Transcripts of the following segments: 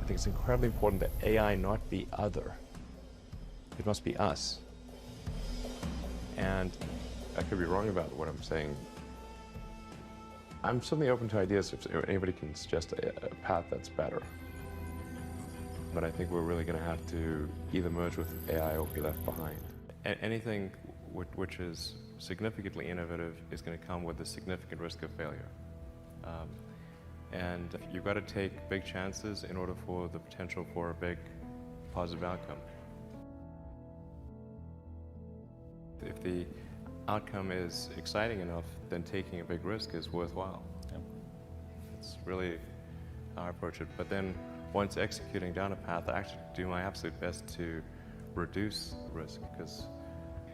I think it's incredibly important that AI not be other. It must be us. And I could be wrong about what I'm saying. I'm certainly open to ideas if anybody can suggest a path that's better. But I think we're really going to have to either merge with AI or be left behind. Anything which is significantly innovative is going to come with a significant risk of failure. And you've got to take big chances in order for the potential for a big positive outcome. If the outcome is exciting enough, then taking a big risk is worthwhile. Yeah. It's really how I approach it. But then once executing down a path, I actually do my absolute best to reduce risk, because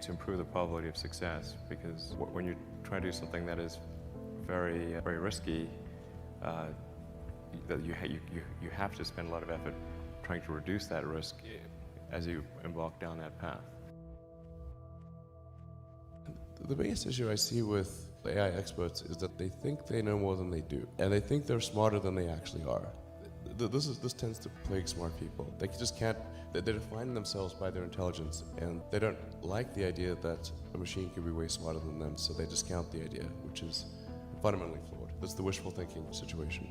to improve the probability of success. Because when you try to do something that is very risky, that you have to spend a lot of effort trying to reduce that risk as you embark down that path. The biggest issue I see with AI experts is that they think they know more than they do, and they think they're smarter than they actually are. This tends to plague smart people. They just can't. They define themselves by their intelligence, and they don't like the idea that a machine could be way smarter than them, so they discount the idea, which is fundamentally flawed. That's the wishful thinking situation.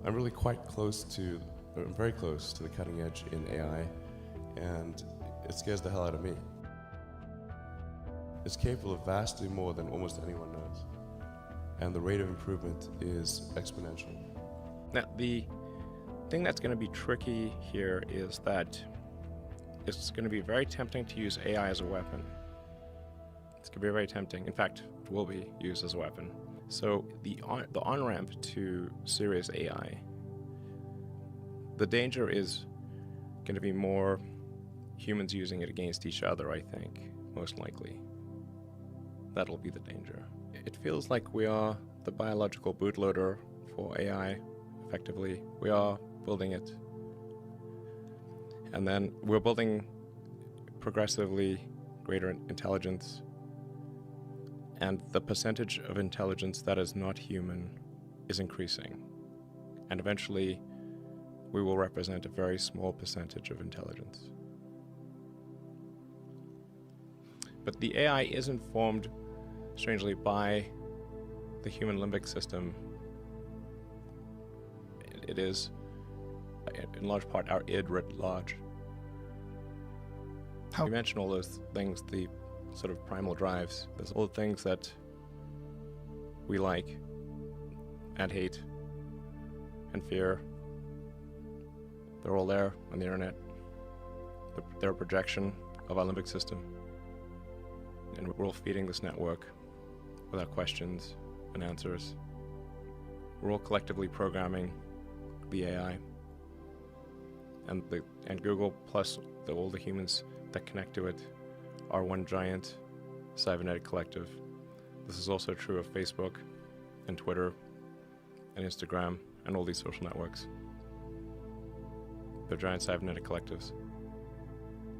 I'm really quite close to, or I'm very close to the cutting edge in AI, and it scares the hell out of me. It's capable of vastly more than almost anyone knows, and the rate of improvement is exponential. Now, the thing that's going to be tricky here is that it's going to be very tempting to use AI as a weapon. It's going to be very tempting. In fact, it will be used as a weapon. So the on-ramp to serious AI, the danger is going to be more humans using it against each other, I think, most likely. That'll be the danger. It feels like we are the biological bootloader for AI, effectively. We are building it. And then we're building progressively greater intelligence. And the percentage of intelligence that is not human is increasing. And eventually, we will represent a very small percentage of intelligence. But the AI is informed, strangely, by the human limbic system. It is, in large part, our id writ large. How? You mentioned all those things, the sort of primal drives. There's all the things that we like and hate and fear. They're all there on the internet. They're a projection of our limbic system. And we're all feeding this network with our questions and answers. We're all collectively programming the AI. And Google plus all the humans that connect to it are one giant cybernetic collective. This is also true of Facebook and Twitter and Instagram and all these social networks. They're giant cybernetic collectives.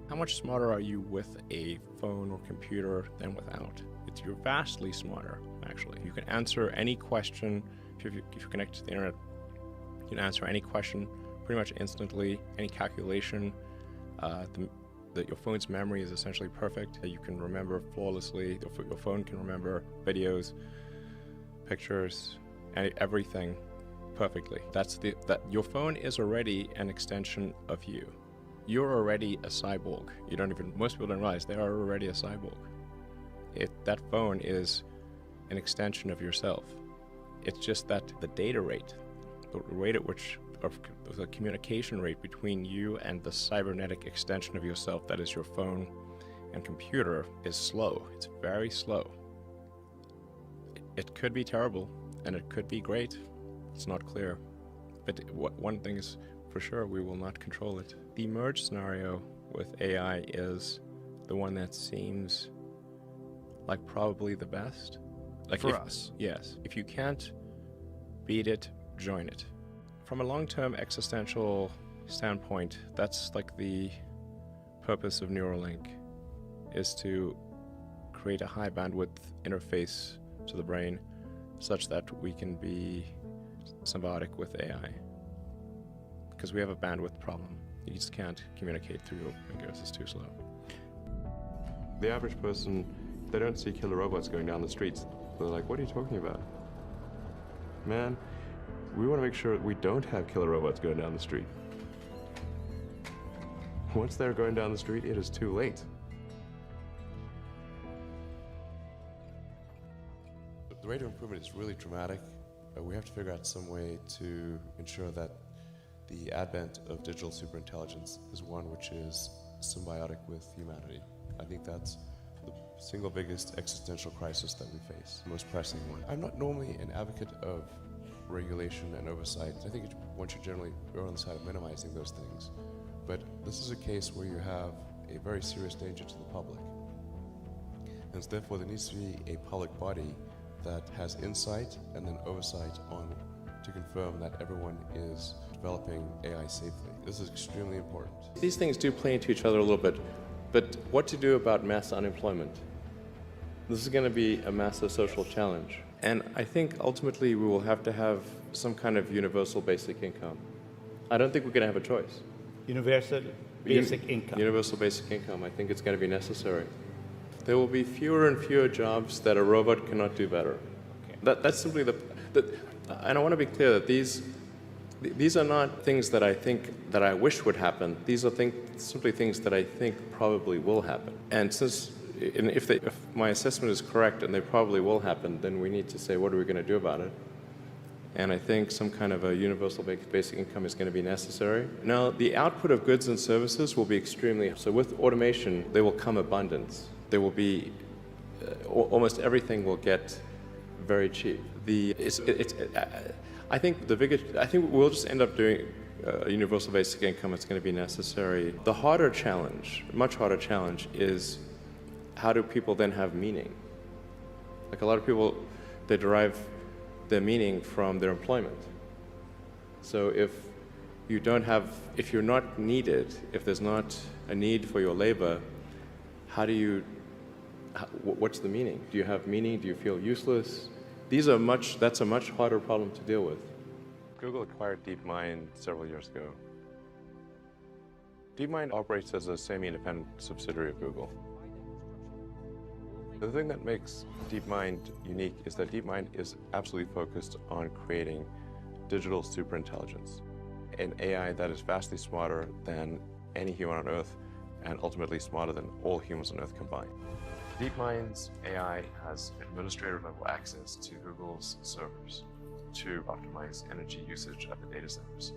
How much smarter are you with a phone or computer than without? You're vastly smarter, actually. You can answer any question. If you're connected to the internet, you can answer any question pretty much instantly, any calculation. Your phone's memory is essentially perfect. You can remember flawlessly. Your phone can remember videos, pictures, everything perfectly. That your phone is already an extension of you. You're already a cyborg. Most people don't realize they are already a cyborg. That phone is an extension of yourself. It's just that the data rate, the rate at which, or the communication rate between you and the cybernetic extension of yourself, that is your phone and computer, is slow. It's very slow. It could be terrible, and it could be great. It's not clear. But one thing is for sure, we will not control it. The merge scenario with AI is the one that seems like probably the best. Like for us. Yes. If you can't beat it, join it. From a long-term existential standpoint, that's like the purpose of Neuralink, is to create a high bandwidth interface to the brain such that we can be symbiotic with AI. because we have a bandwidth problem. You just can't communicate through Windows, it's too slow. The average person, they don't see killer robots going down the streets. They're like, what are you talking about? Man, we want to make sure we don't have killer robots going down the street. Once they're going down the street, it is too late. The rate of improvement is really dramatic. We have to figure out some way to ensure that the advent of digital superintelligence is one which is symbiotic with humanity. I think that's the single biggest existential crisis that we face, the most pressing one. I'm not normally an advocate of regulation and oversight. I think one should generally err on the side of minimizing those things. But this is a case where you have a very serious danger to the public. And so therefore there needs to be a public body that has insight and then oversight on to confirm that everyone is developing AI safely. This is extremely important. These things do play into each other a little bit, but what to do about mass unemployment? This is going to be a massive social challenge. And I think ultimately we will have to have some kind of universal basic income. I don't think we're going to have a choice. Universal basic income. Universal basic income, I think it's going to be necessary. There will be fewer and fewer jobs that a robot cannot do better. Okay. That's simply and I want to be clear that these are not things that I think that I wish would happen. These are simply things that I think probably will happen. And if my assessment is correct and they probably will happen, then we need to say, what are we going to do about it? And I think some kind of a universal basic income is going to be necessary. Now, the output of goods and services will be extremely, so with automation, there will come abundance. There will be, almost everything will get very cheap. I think we'll just end up doing a universal basic income. It's going to be necessary. The harder challenge, much harder challenge, is how do people then have meaning? Like a lot of people, they derive their meaning from their employment. So if you're not needed, if there's not a need for your labor, what's the meaning? Do you have meaning? Do you feel useless? That's a much harder problem to deal with. Google acquired DeepMind several years ago. DeepMind operates as a semi-independent subsidiary of Google. The thing that makes DeepMind unique is that DeepMind is absolutely focused on creating digital superintelligence, an AI that is vastly smarter than any human on Earth and ultimately smarter than all humans on Earth combined. DeepMind's AI has administrator-level access to Google's servers to optimize energy usage at the data centers.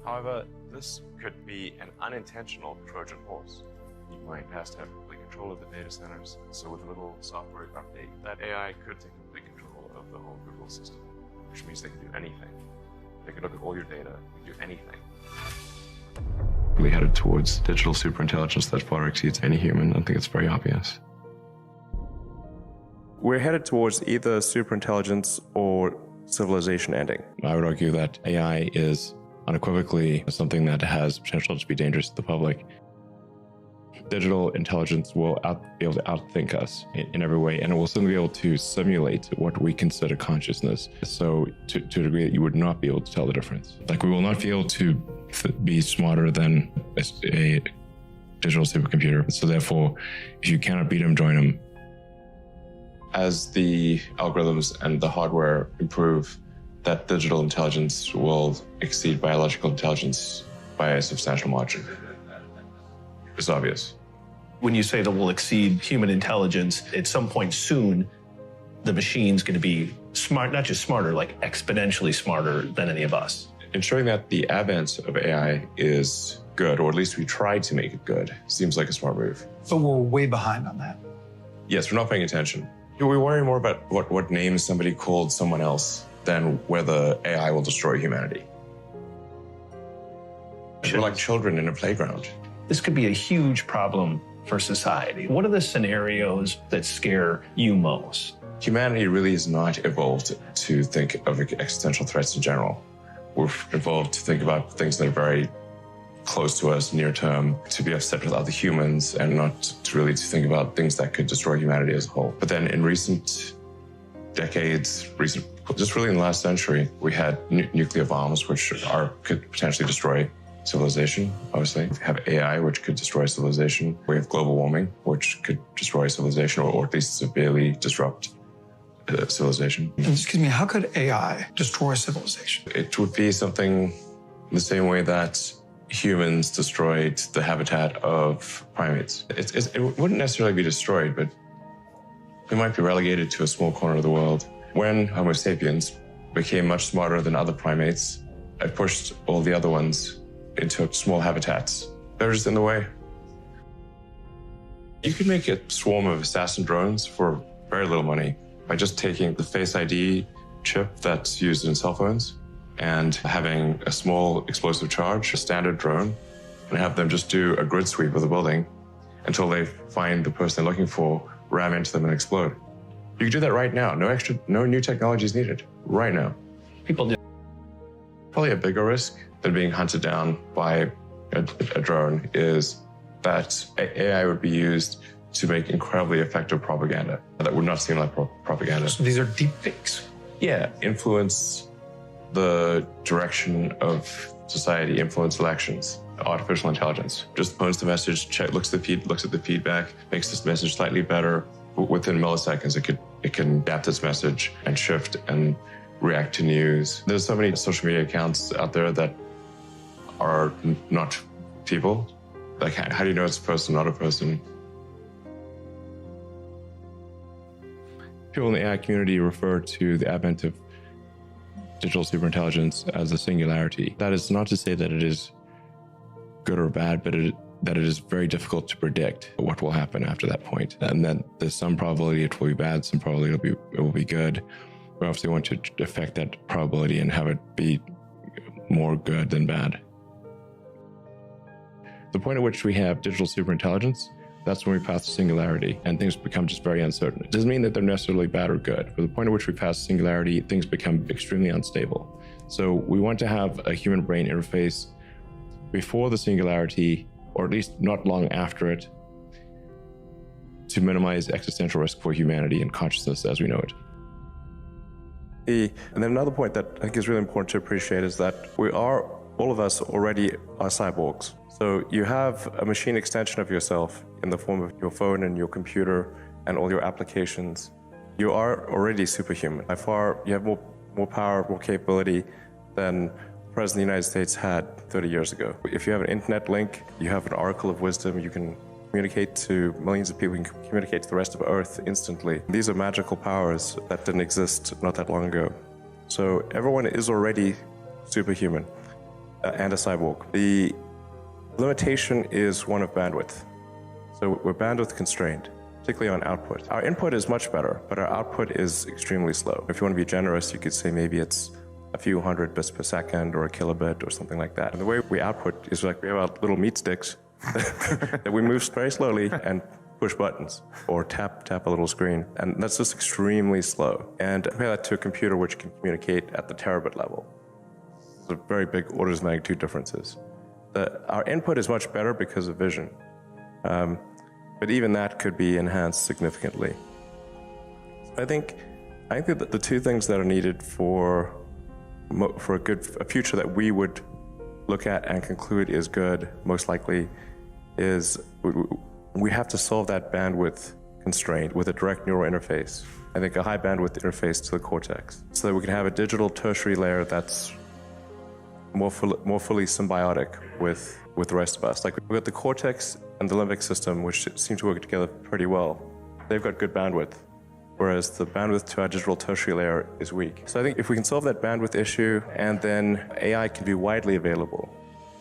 However, this could be an unintentional Trojan horse. DeepMind has to have complete control of the data centers, so with a little software update, that AI could take complete control of the whole Google system, which means they can do anything. They can look at all your data and do anything. We headed towards digital superintelligence that far exceeds any human. I think it's very obvious. We're headed towards either superintelligence or civilization ending. I would argue that AI is unequivocally something that has potential to be dangerous to the public. Digital intelligence will be able to outthink us in every way, and it will still be able to simulate what we consider consciousness. So to a degree that you would not be able to tell the difference. Like, we will not be able to be smarter than a digital supercomputer. So therefore, if you cannot beat them, join them. As the algorithms and the hardware improve, that digital intelligence will exceed biological intelligence by a substantial margin. It's obvious. When you say that we'll exceed human intelligence, at some point soon, the machine's going to be smart, not just smarter, like exponentially smarter than any of us. Ensuring that the advent of AI is good, or at least we try to make it good, seems like a smart move. But we're way behind on that. Yes, we're not paying attention. We worry more about what name somebody called someone else than whether AI will destroy humanity. We're like children in a playground. This could be a huge problem for society. What are the scenarios that scare you most? Humanity really is not evolved to think of existential threats in general. We're evolved to think about things that are very close to us, near term, to be upset with other humans, and not to really think about things that could destroy humanity as a whole. But then in recent decades, just really in the last century, we had nuclear bombs, which could potentially destroy civilization, obviously. We have AI, which could destroy civilization. We have global warming, which could destroy civilization, or at least severely disrupt civilization. Excuse me, how could AI destroy civilization? It would be something the same way that humans destroyed the habitat of primates. It wouldn't necessarily be destroyed, but we might be relegated to a small corner of the world. When Homo sapiens became much smarter than other primates, it pushed all the other ones into small habitats. They're just in the way. You could make a swarm of assassin drones for very little money by just taking the Face ID chip that's used in cell phones and having a small explosive charge, a standard drone, and have them just do a grid sweep of the building until they find the person they're looking for, ram into them and explode. You can do that right now. No new technology is needed. Right now. People do. Probably a bigger risk than being hunted down by a drone is that AI would be used to make incredibly effective propaganda that would not seem like propaganda. So these are deep fakes. Yeah, influence the direction of society, influence elections. Artificial intelligence just posts the message, looks at the feedback, makes this message slightly better. Within milliseconds, it can adapt its message and shift and react to news. There's so many social media accounts out there that are not people. Like, how do you know it's a person, not a person? People in the AI community refer to the advent of digital superintelligence as a singularity. That is not to say that it is good or bad, but that it is very difficult to predict what will happen after that point. And that there's some probability it will be bad, some probability it will be good. We obviously want to affect that probability and have it be more good than bad. The point at which we have digital superintelligence, that's when we pass the singularity and things become just very uncertain. It doesn't mean that they're necessarily bad or good. But the point at which we pass singularity, things become extremely unstable. So we want to have a human brain interface before the singularity, or at least not long after it, to minimize existential risk for humanity and consciousness as we know it. And then another point that I think is really important to appreciate is that all of us already are cyborgs. So you have a machine extension of yourself in the form of your phone and your computer and all your applications. You are already superhuman. By far, you have more power, more capability than the President of the United States had 30 years ago. If you have an internet link, you have an oracle of wisdom, you can communicate to millions of people, you can communicate to the rest of Earth instantly. These are magical powers that didn't exist not that long ago. So everyone is already superhuman and a cyborg. The limitation is one of bandwidth. So we're bandwidth constrained, particularly on output. Our input is much better, but our output is extremely slow. If you want to be generous, you could say maybe it's a few hundred bits per second or a kilobit or something like that. And the way we output is like we have our little meat sticks that we move very slowly and push buttons or tap a little screen. And that's just extremely slow. And compare that to a computer which can communicate at the terabit level. There's very big orders of magnitude differences. Our input is much better because of vision. But even that could be enhanced significantly. I think that the two things that are needed for a future that we would look at and conclude is good, most likely, is we have to solve that bandwidth constraint with a direct neural interface. I think a high bandwidth interface to the cortex, so that we can have a digital tertiary layer that's more fully symbiotic with the rest of us. Like we've got the cortex and the limbic system, which seem to work together pretty well. They've got good bandwidth, whereas the bandwidth to our digital tertiary layer is weak. So I think if we can solve that bandwidth issue, and then AI can be widely available.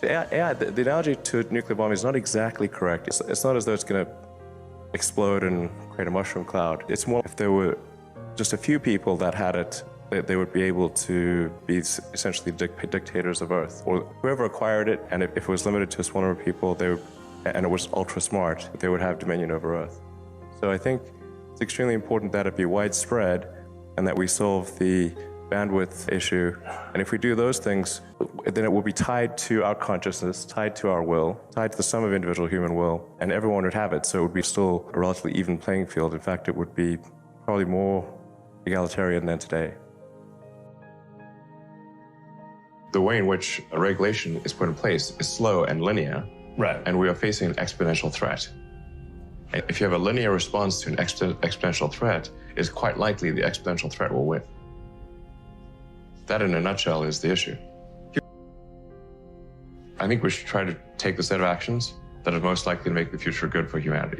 The analogy to a nuclear bomb is not exactly correct. It's not as though it's going to explode and create a mushroom cloud. It's more if there were just a few people that had it, they would be able to be essentially dictators of Earth. Or whoever acquired it, and if it was limited to a small number of people, and it was ultra smart, they would have dominion over Earth. So I think it's extremely important that it be widespread and that we solve the bandwidth issue. And if we do those things, then it will be tied to our consciousness, tied to our will, tied to the sum of individual human will, and everyone would have it. So it would be still a relatively even playing field. In fact, it would be probably more egalitarian than today. The way in which a regulation is put in place is slow and linear, Right. and we are facing an exponential threat. If you have a linear response to an exponential threat, it's quite likely the exponential threat will win. That, in a nutshell, is the issue. I think we should try to take the set of actions that are most likely to make the future good for humanity.